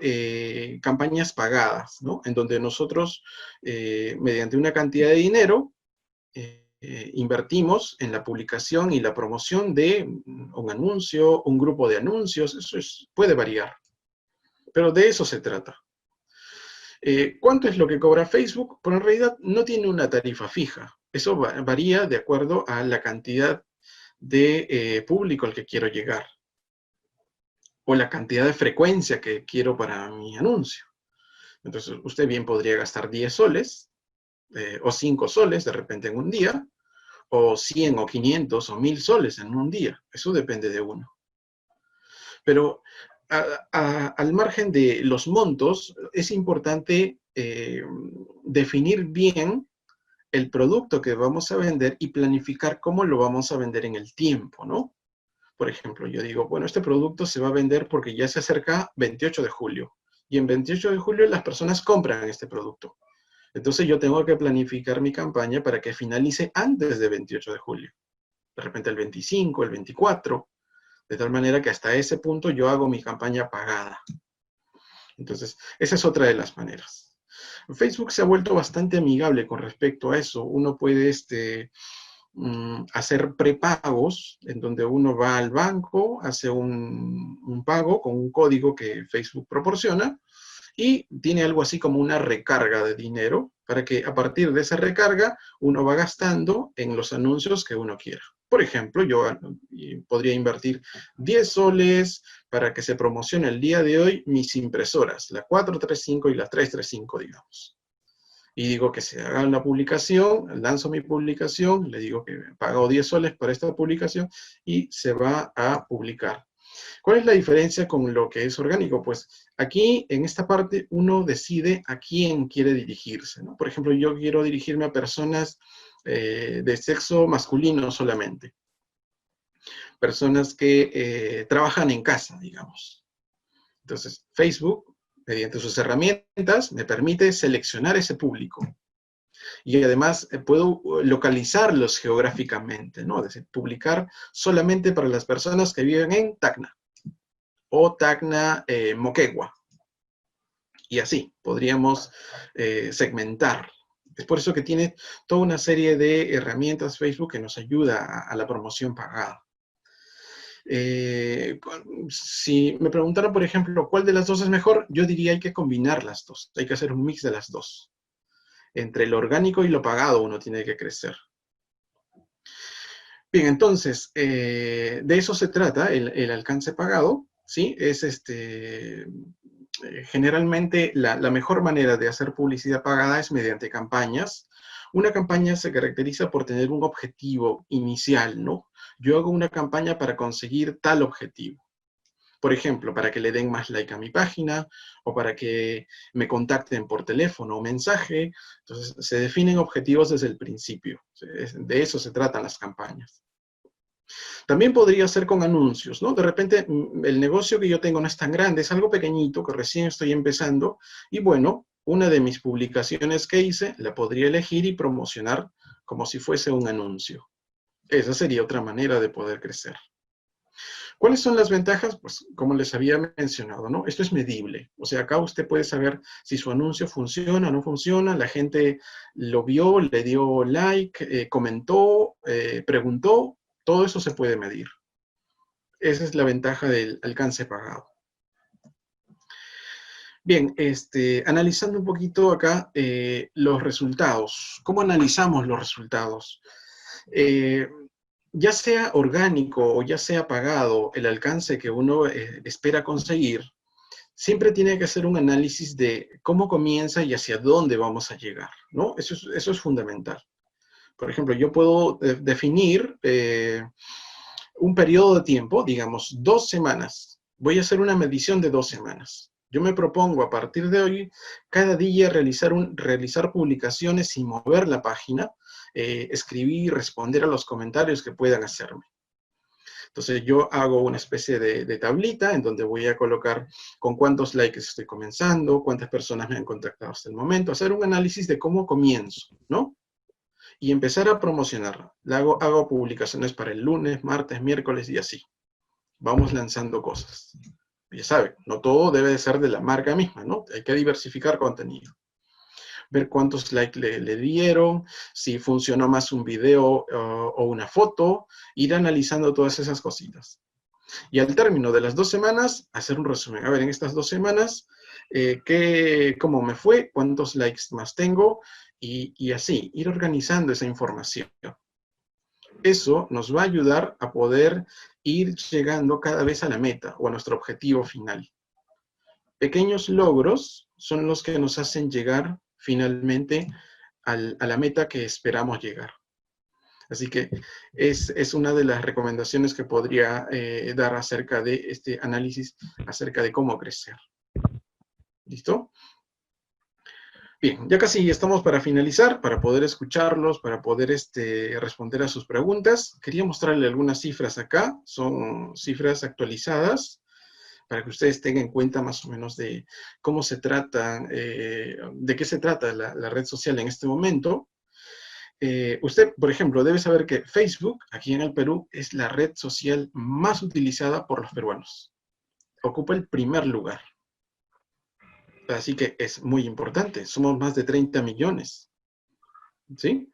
campañas pagadas, ¿no? En donde nosotros, mediante una cantidad de dinero, invertimos en la publicación y la promoción de un anuncio, un grupo de anuncios, puede variar, pero de eso se trata. ¿Cuánto es lo que cobra Facebook? Pero en realidad no tiene una tarifa fija. Eso varía de acuerdo a la cantidad de público al que quiero llegar o la cantidad de frecuencia que quiero para mi anuncio. Entonces, usted bien podría gastar 10 soles o 5 soles de repente en un día, o 100 o 500 o 1000 soles en un día. Eso depende de uno. Pero al margen de los montos, es importante definir bien el producto que vamos a vender y planificar cómo lo vamos a vender en el tiempo, ¿no? Por ejemplo, yo digo, bueno, este producto se va a vender porque ya se acerca 28 de julio. Y en 28 de julio las personas compran este producto. Entonces yo tengo que planificar mi campaña para que finalice antes de 28 de julio. De repente el 25, el 24, de tal manera que hasta ese punto yo hago mi campaña pagada. Entonces, esa es otra de las maneras. Facebook se ha vuelto bastante amigable con respecto a eso. Uno puede hacer prepagos, en donde uno va al banco, hace un pago con un código que Facebook proporciona, y tiene algo así como una recarga de dinero para que a partir de esa recarga uno va gastando en los anuncios que uno quiera. Por ejemplo, yo podría invertir 10 soles para que se promocione el día de hoy mis impresoras, la 435 y la 335, digamos. Y digo que se haga la publicación, lanzo mi publicación, le digo que pago 10 soles para esta publicación y se va a publicar. ¿Cuál es la diferencia con lo que es orgánico? Pues aquí, en esta parte, uno decide a quién quiere dirigirse, ¿no? Por ejemplo, yo quiero dirigirme a personas de sexo masculino solamente. Personas que trabajan en casa, digamos. Entonces, Facebook, mediante sus herramientas, me permite seleccionar ese público. Y además puedo localizarlos geográficamente, ¿no? Es decir, publicar solamente para las personas que viven en Tacna o Tacna, Moquegua. Y así podríamos segmentar. Es por eso que tiene toda una serie de herramientas Facebook que nos ayuda a la promoción pagada. Si me preguntaran, por ejemplo, ¿cuál de las dos es mejor? Yo diría hay que combinar las dos, hay que hacer un mix de las dos. Entre lo orgánico y lo pagado uno tiene que crecer. Bien, entonces, de eso se trata el alcance pagado, ¿sí? Es generalmente la mejor manera de hacer publicidad pagada es mediante campañas. Una campaña se caracteriza por tener un objetivo inicial, ¿no? Yo hago una campaña para conseguir tal objetivo. Por ejemplo, para que le den más like a mi página o para que me contacten por teléfono o mensaje. Entonces, se definen objetivos desde el principio. De eso se tratan las campañas. También podría ser con anuncios, ¿no? De repente, el negocio que yo tengo no es tan grande, es algo pequeñito que recién estoy empezando y bueno, una de mis publicaciones que hice la podría elegir y promocionar como si fuese un anuncio. Esa sería otra manera de poder crecer. ¿Cuáles son las ventajas? Pues como les había mencionado, ¿no? Esto es medible. O sea, acá usted puede saber si su anuncio funciona o no funciona, la gente lo vio, le dio like, comentó, preguntó, todo eso se puede medir. Esa es la ventaja del alcance pagado. Bien, analizando un poquito acá los resultados. ¿Cómo analizamos los resultados? Ya sea orgánico o ya sea pagado, el alcance que uno espera conseguir, siempre tiene que hacer un análisis de cómo comienza y hacia dónde vamos a llegar, ¿no? Eso es fundamental. Por ejemplo, yo puedo definir un periodo de tiempo, digamos 2 semanas. Voy a hacer una medición de 2 semanas. Yo me propongo a partir de hoy, cada día realizar publicaciones sin mover la página, escribir, responder a los comentarios que puedan hacerme. Entonces yo hago una especie de tablita en donde voy a colocar con cuántos likes estoy comenzando, cuántas personas me han contactado hasta el momento, hacer un análisis de cómo comienzo, ¿no? Y empezar a promocionar. Hago publicaciones para el lunes, martes, miércoles y así. Vamos lanzando cosas. Ya saben, no todo debe de ser de la marca misma, ¿no? Hay que diversificar contenido. Ver cuántos likes le dieron, si funcionó más un video o una foto, ir analizando todas esas cositas. Y al término de las 2 semanas, hacer un resumen. A ver, en estas 2 semanas, ¿cómo me fue? ¿Cuántos likes más tengo? Y así, ir organizando esa información. Eso nos va a ayudar a poder ir llegando cada vez a la meta o a nuestro objetivo final. Pequeños logros son los que nos hacen llegar finalmente a la meta que esperamos llegar. Así que es una de las recomendaciones que podría dar acerca de este análisis, acerca de cómo crecer. ¿Listo? Bien, ya casi estamos para finalizar, para poder escucharlos, para poder responder a sus preguntas. Quería mostrarle algunas cifras acá, son cifras actualizadas, para que ustedes tengan en cuenta más o menos de cómo se trata, de qué se trata la red social en este momento. Usted, por ejemplo, debe saber que Facebook, aquí en el Perú, es la red social más utilizada por los peruanos. Ocupa el primer lugar. Así que es muy importante. Somos más de 30 millones. ¿Sí?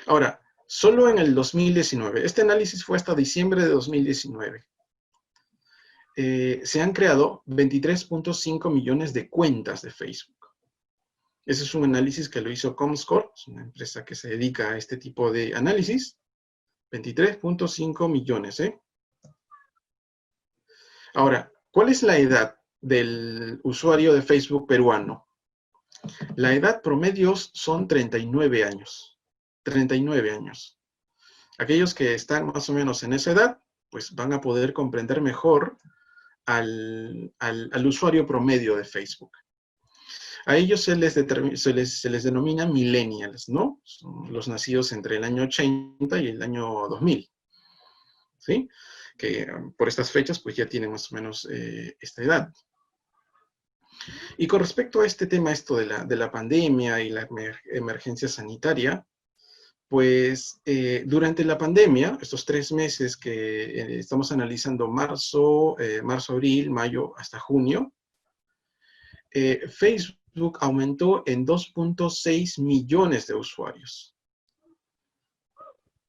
Ahora, solo en el 2019, este análisis fue hasta diciembre de 2019, se han creado 23.5 millones de cuentas de Facebook. Ese es un análisis que lo hizo Comscore, es una empresa que se dedica a este tipo de análisis. 23.5 millones, ¿eh? Ahora, ¿cuál es la edad del usuario de Facebook peruano? La edad promedio son 39 años. 39 años. Aquellos que están más o menos en esa edad, pues van a poder comprender mejor al usuario promedio de Facebook. A ellos se les denomina millennials, ¿no? Son los nacidos entre el año 80 y el año 2000, ¿sí? Que por estas fechas pues ya tienen más o menos esta edad. Y con respecto a este tema, esto de la pandemia y la emergencia sanitaria, pues durante la pandemia, estos 3 meses que estamos analizando marzo, abril, mayo hasta junio, Facebook aumentó en 2.6 millones de usuarios.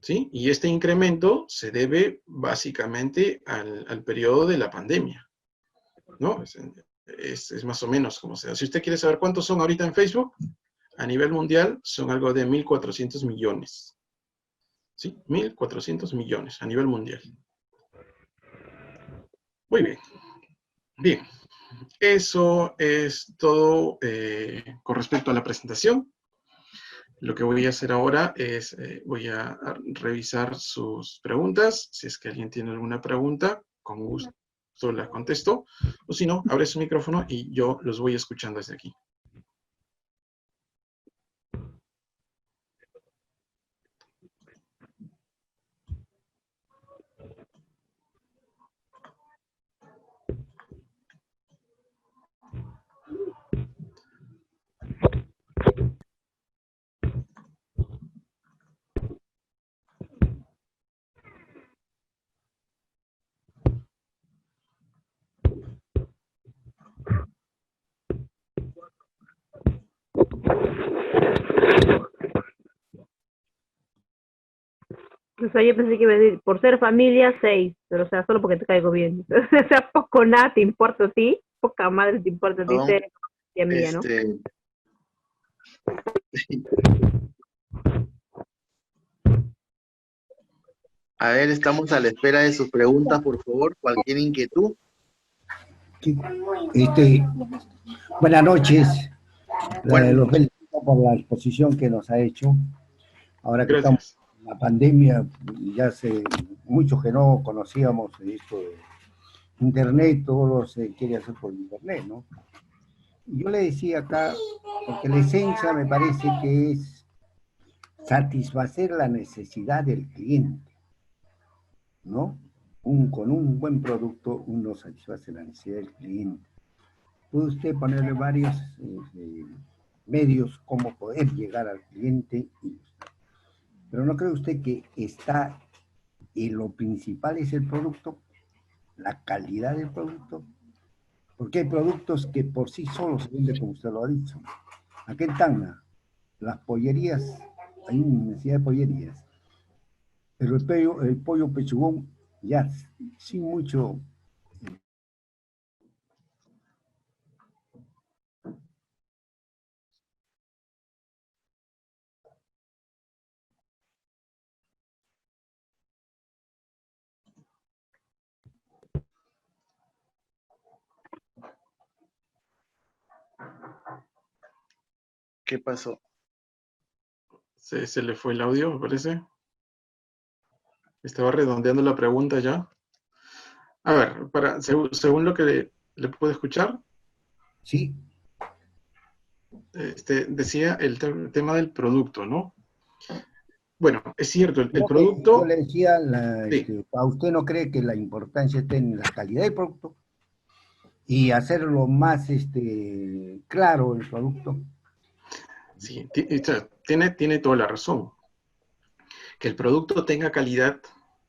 ¿sí? Y este incremento se debe básicamente al periodo de la pandemia, ¿no? Es más o menos como sea. Si usted quiere saber cuántos son ahorita en Facebook, a nivel mundial son algo de 1.400 millones. ¿Sí? 1.400 millones a nivel mundial. Muy bien. Bien. Eso es todo con respecto a la presentación. Lo que voy a hacer ahora es, voy a revisar sus preguntas. Si es que alguien tiene alguna pregunta, con gusto las contesto. O si no, abre su micrófono y yo los voy escuchando desde aquí. O sea, yo pensé que iba a decir, por ser familia, 6, pero o sea, solo porque te caigo bien. O sea, poco nada te importa a ti, poca madre te importa a ti No, ser familia mía, ¿no? A ver, estamos a la espera de sus preguntas, por favor. Cualquier inquietud. Este, buenas noches, Buenas lo noches. felicito por la exposición que nos ha hecho. Ahora que estamos Gracias. en la pandemia, ya hace mucho que no conocíamos esto de Internet, todo se quiere hacer por Internet, ¿no? Yo le decía acá, porque la esencia me parece que es satisfacer la necesidad del cliente, ¿no? Con un buen producto uno satisface la necesidad del cliente. Puede usted ponerle varios medios cómo poder llegar al cliente, pero ¿no cree usted que está en lo principal es el producto, la calidad del producto? Porque hay productos que por sí solos se venden como usted lo ha dicho. Aquí en Tacna, las pollerías, hay una necesidad de pollerías, pero el pollo pechugón ya sin mucho. ¿Qué pasó? Se le fue el audio, me parece. Estaba redondeando la pregunta ya. A ver, según lo que le puedo escuchar, Sí, decía el tema del producto, ¿no? Bueno, es cierto, el creo que yo producto, le decía, sí, ¿a usted no cree que la importancia está en la calidad del producto y hacerlo más claro el producto? sí, o sea, tiene toda la razón. Que el producto tenga calidad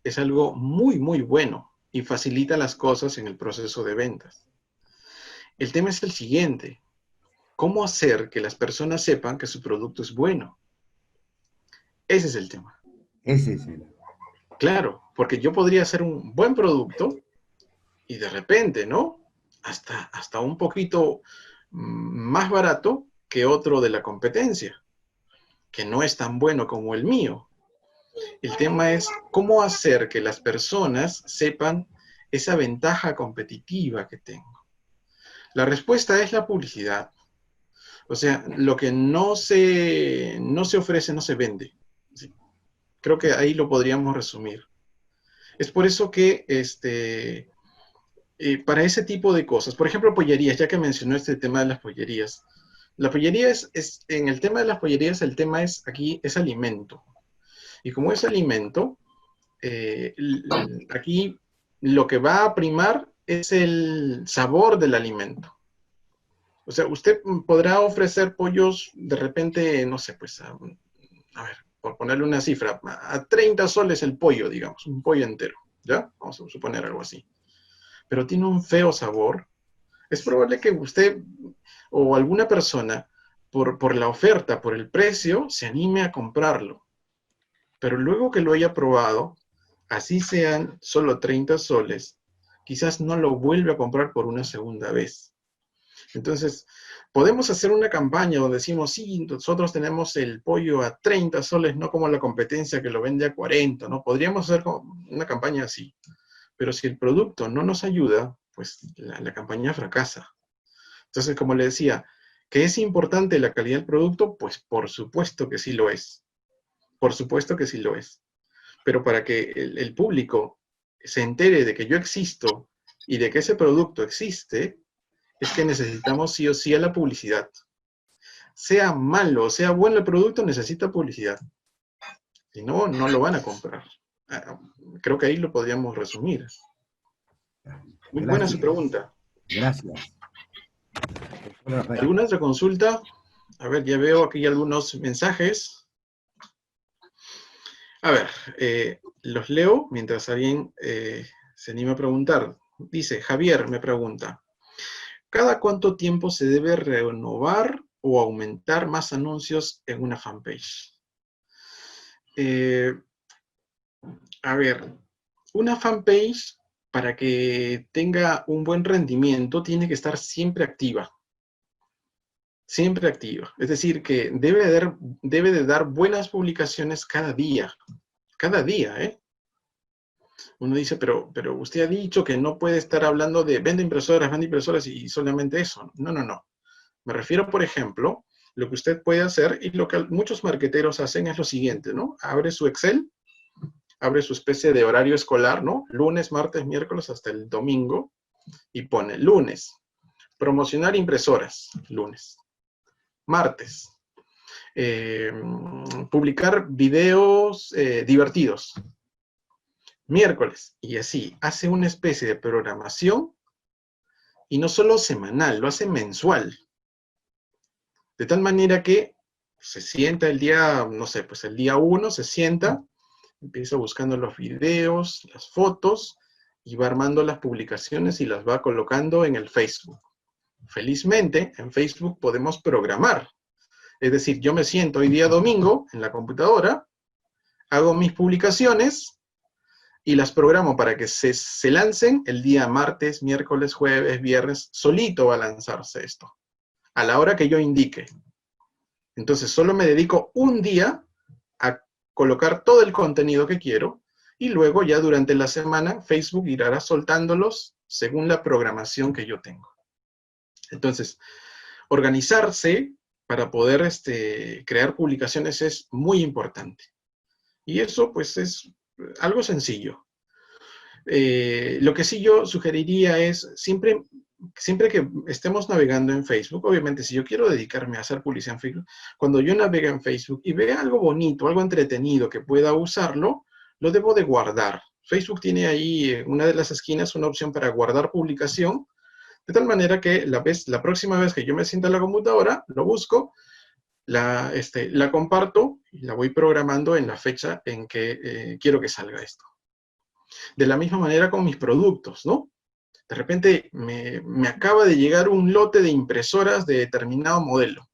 es algo muy, muy bueno y facilita las cosas en el proceso de ventas. El tema es el siguiente: ¿cómo hacer que las personas sepan que su producto es bueno? Ese es el tema. Ese es el. Claro, porque yo podría hacer un buen producto y de repente, ¿no? Hasta un poquito más barato que otro de la competencia, que no es tan bueno como el mío. El tema es cómo hacer que las personas sepan esa ventaja competitiva que tengo. La respuesta es la publicidad. O sea, lo que no se ofrece, no se vende. ¿Sí? Creo que ahí lo podríamos resumir. Es por eso que para ese tipo de cosas, por ejemplo, pollerías, ya que mencionó este tema de las pollerías. La pollería en el tema de las pollerías, el tema aquí es alimento. Y como es alimento, aquí lo que va a primar es el sabor del alimento. O sea, usted podrá ofrecer pollos de repente, no sé, pues, a ver, por ponerle una cifra, a 30 soles el pollo, digamos, un pollo entero, ¿ya? Vamos a suponer algo así. Pero tiene un feo sabor. Es probable que usted o alguna persona, por la oferta, por el precio, se anime a comprarlo. Pero luego que lo haya probado, así sean solo 30 soles, quizás no lo vuelve a comprar por una segunda vez. Entonces, podemos hacer una campaña donde decimos, sí, nosotros tenemos el pollo a 30 soles, no como la competencia que lo vende a 40, ¿no? Podríamos hacer una campaña así. Pero si el producto no nos ayuda, pues la campaña fracasa. Entonces, como le decía, ¿que es importante la calidad del producto? Pues por supuesto que sí lo es. Por supuesto que sí lo es. Pero para que el público se entere de que yo existo y de que ese producto existe, es que necesitamos sí o sí a la publicidad. Sea malo o sea bueno el producto, necesita publicidad. Si no, no lo van a comprar. Creo que ahí lo podríamos resumir. Muy buena su Gracias. pregunta. Gracias. ¿Alguna otra consulta? A ver, ya veo aquí algunos mensajes. A ver, los leo mientras alguien se anima a preguntar. Dice, Javier me pregunta, ¿cada cuánto tiempo se debe renovar o aumentar más anuncios en una fanpage? A ver, una fanpage para que tenga un buen rendimiento tiene que estar siempre activa. Siempre activa. Es decir, que debe de dar buenas publicaciones cada día. Cada día, ¿eh? Uno dice, pero usted ha dicho que no puede estar hablando de vende impresoras y solamente eso. No, no, no. Me refiero, por ejemplo, lo que usted puede hacer y lo que muchos marqueteros hacen es lo siguiente, ¿no? Abre su Excel, abre su especie de horario escolar, ¿no? Lunes, martes, miércoles hasta el domingo y pone lunes, promocionar impresoras, lunes. Martes, publicar videos divertidos. Miércoles, y así, hace una especie de programación y no solo semanal, lo hace mensual. De tal manera que se sienta el día, no sé, pues el día 1 se sienta, empieza buscando los videos, las fotos, y va armando las publicaciones y las va colocando en el Facebook. Felizmente, en Facebook podemos programar. Es decir, yo me siento hoy día domingo en la computadora, hago mis publicaciones y las programo para que se lancen el día martes, miércoles, jueves, viernes. Solito va a lanzarse esto, a la hora que yo indique. Entonces, solo me dedico un día a colocar todo el contenido que quiero y luego ya durante la semana Facebook irá soltándolos según la programación que yo tengo. Entonces, organizarse para poder crear publicaciones es muy importante. Y eso, pues, es algo sencillo. Lo que sí yo sugeriría es, siempre que estemos navegando en Facebook, obviamente, si yo quiero dedicarme a hacer publicidad en Facebook, cuando yo navego en Facebook y vea algo bonito, algo entretenido que pueda usarlo, lo debo de guardar. Facebook tiene ahí, en una de las esquinas, una opción para guardar publicación, de tal manera que la próxima vez que yo me sienta en la computadora, lo busco, la comparto y la voy programando en la fecha en que quiero que salga esto. De la misma manera con mis productos, ¿no? De repente me acaba de llegar un lote de impresoras de determinado modelo.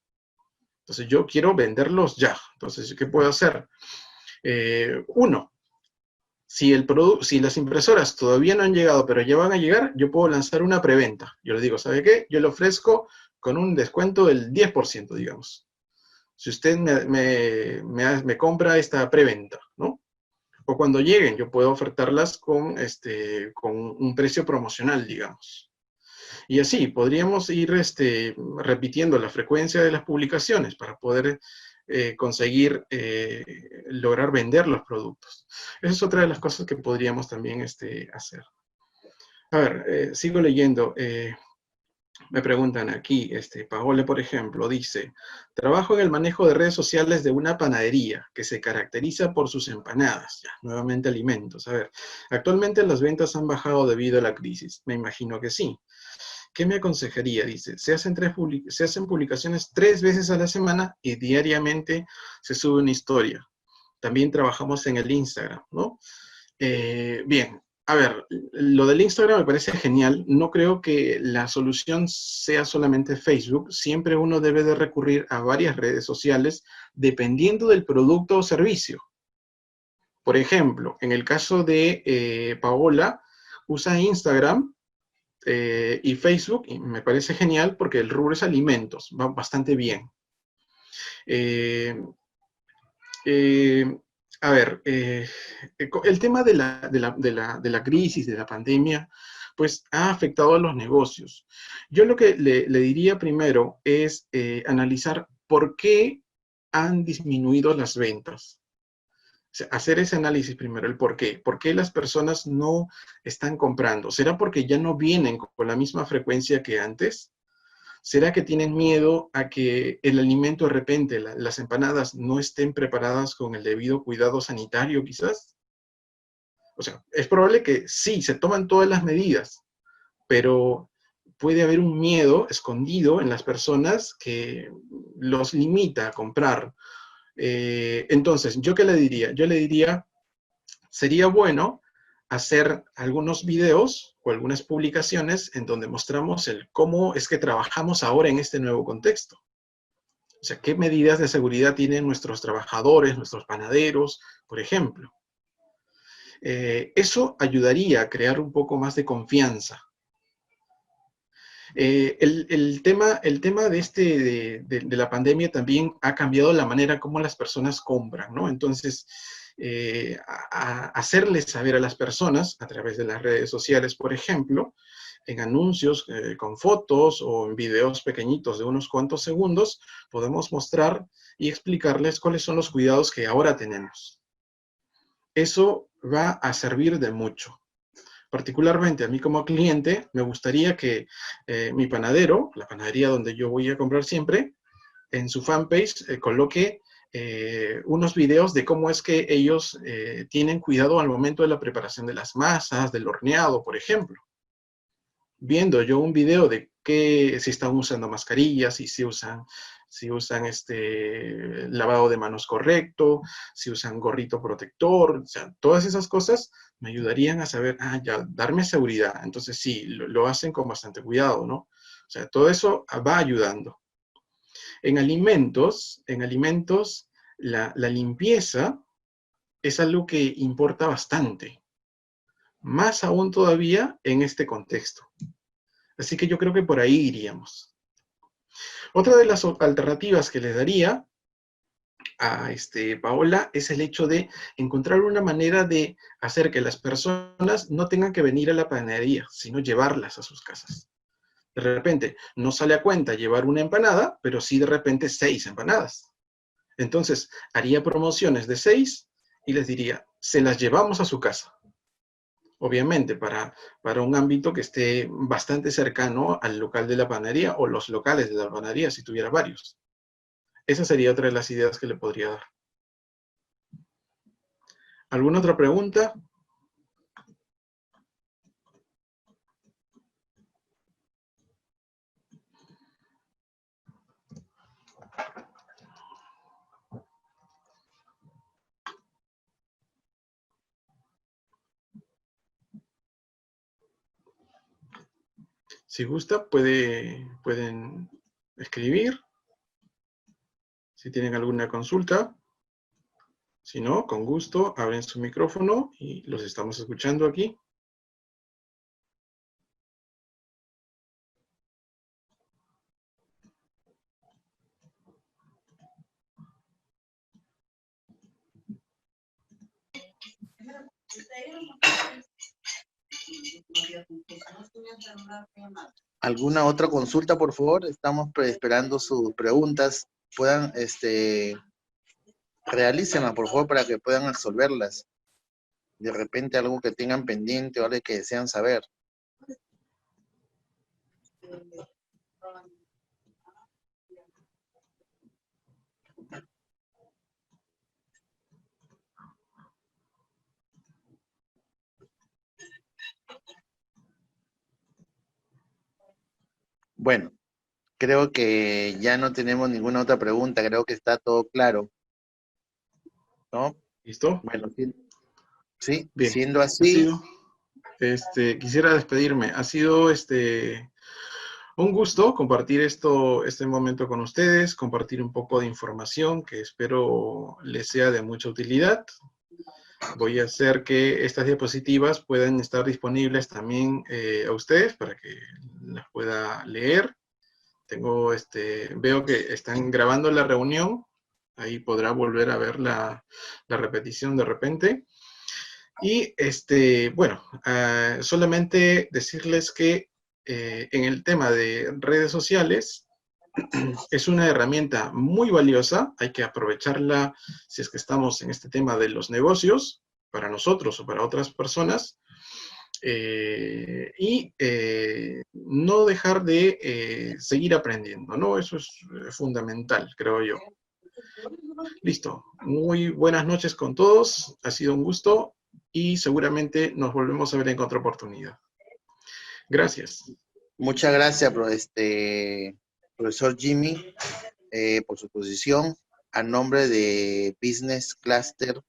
Entonces yo quiero venderlos ya. Entonces, ¿qué puedo hacer? Uno, si las impresoras todavía no han llegado, pero ya van a llegar, yo puedo lanzar una preventa. Yo le digo, ¿sabe qué? Yo le ofrezco con un descuento del 10%, digamos. Si usted me compra esta preventa, ¿no? O cuando lleguen, yo puedo ofertarlas con un precio promocional, digamos. Y así, podríamos ir repitiendo la frecuencia de las publicaciones para poder conseguir lograr vender los productos. Esa es otra de las cosas que podríamos también hacer. A ver, sigo leyendo. Me preguntan aquí, Paola, por ejemplo, dice, trabajo en el manejo de redes sociales de una panadería que se caracteriza por sus empanadas, ya, nuevamente alimentos. A ver, actualmente las ventas han bajado debido a la crisis. Me imagino que sí. ¿Qué me aconsejaría? Dice, se hacen publicaciones 3 veces a la semana y diariamente se sube una historia. También trabajamos en el Instagram, ¿no? Bien. A ver, lo del Instagram me parece genial. No creo que la solución sea solamente Facebook. Siempre uno debe de recurrir a varias redes sociales dependiendo del producto o servicio. Por ejemplo, en el caso de Paola, usa Instagram y Facebook, y me parece genial porque el rubro es alimentos, va bastante bien. Eh, eh, a ver, el tema de la crisis, de la pandemia, pues ha afectado a los negocios. Yo lo que le diría primero es analizar por qué han disminuido las ventas. O sea, hacer ese análisis primero, el por qué. ¿Por qué las personas no están comprando? ¿Será porque ya no vienen con la misma frecuencia que antes? ¿Será que tienen miedo a que el alimento de repente, las empanadas, no estén preparadas con el debido cuidado sanitario quizás? O sea, es probable que sí, se toman todas las medidas, pero puede haber un miedo escondido en las personas que los limita a comprar. Entonces, ¿yo qué le diría? Yo le diría, sería bueno hacer algunos videos o algunas publicaciones en donde mostramos el cómo es que trabajamos ahora en este nuevo contexto. O sea, qué medidas de seguridad tienen nuestros trabajadores, nuestros panaderos, por ejemplo. Eso ayudaría a crear un poco más de confianza. El tema de la pandemia también ha cambiado la manera como las personas compran, ¿no? Entonces, hacerles saber a las personas a través de las redes sociales, por ejemplo, en anuncios con fotos o en videos pequeñitos de unos cuantos segundos, podemos mostrar y explicarles cuáles son los cuidados que ahora tenemos. Eso va a servir de mucho. Particularmente a mí como cliente, me gustaría que mi panadero, la panadería donde yo voy a comprar siempre, en su fanpage coloque unos videos de cómo es que ellos tienen cuidado al momento de la preparación de las masas, del horneado, por ejemplo. Viendo yo un video de que si están usando mascarillas y si usan lavado de manos correcto, si usan gorrito protector, o sea, todas esas cosas me ayudarían a saber, ya, darme seguridad. Entonces sí, lo hacen con bastante cuidado, ¿no? O sea, todo eso va ayudando. En alimentos, la limpieza es algo que importa bastante, más aún todavía en este contexto. Así que yo creo que por ahí iríamos. Otra de las alternativas que les daría a Paola es el hecho de encontrar una manera de hacer que las personas no tengan que venir a la panadería, sino llevarlas a sus casas. De repente, no sale a cuenta llevar una empanada, pero sí de repente 6 empanadas. Entonces, haría promociones de 6 y les diría, se las llevamos a su casa. Obviamente, para un ámbito que esté bastante cercano al local de la panadería o los locales de la panadería, si tuviera varios. Esa sería otra de las ideas que le podría dar. ¿Alguna otra pregunta? Si gusta, pueden escribir. Si tienen alguna consulta. Si no, con gusto, abren su micrófono y los estamos escuchando aquí. ¿Alguna otra consulta, por favor? Estamos esperando sus preguntas. Puedan, realícenlas, por favor, para que puedan resolverlas. De repente algo que tengan pendiente o algo que desean saber. Bueno, creo que ya no tenemos ninguna otra pregunta. Creo que está todo claro, ¿no? ¿Listo? Bueno, sí, Bien. siendo Ha así, sido, quisiera despedirme. Ha sido un gusto compartir este momento con ustedes, compartir un poco de información que espero les sea de mucha utilidad. Voy a hacer que estas diapositivas puedan estar disponibles también a ustedes para que las pueda leer. Veo que están grabando la reunión, ahí podrá volver a ver la repetición de repente. Y bueno, solamente decirles que en el tema de redes sociales es una herramienta muy valiosa, hay que aprovecharla si es que estamos en este tema de los negocios, para nosotros o para otras personas, y no dejar de seguir aprendiendo, ¿no? Eso es fundamental, creo yo. Listo. Muy buenas noches con todos. Ha sido un gusto y seguramente nos volvemos a ver en otra oportunidad. Gracias. Muchas gracias, profesor Jimmy, por su posición. A nombre de Business Cluster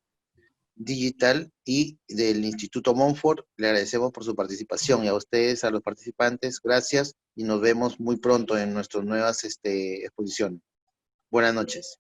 Digital y del Instituto Montfort, le agradecemos por su participación, y a ustedes, a los participantes, gracias, y nos vemos muy pronto en nuestras nuevas exposiciones. Buenas noches.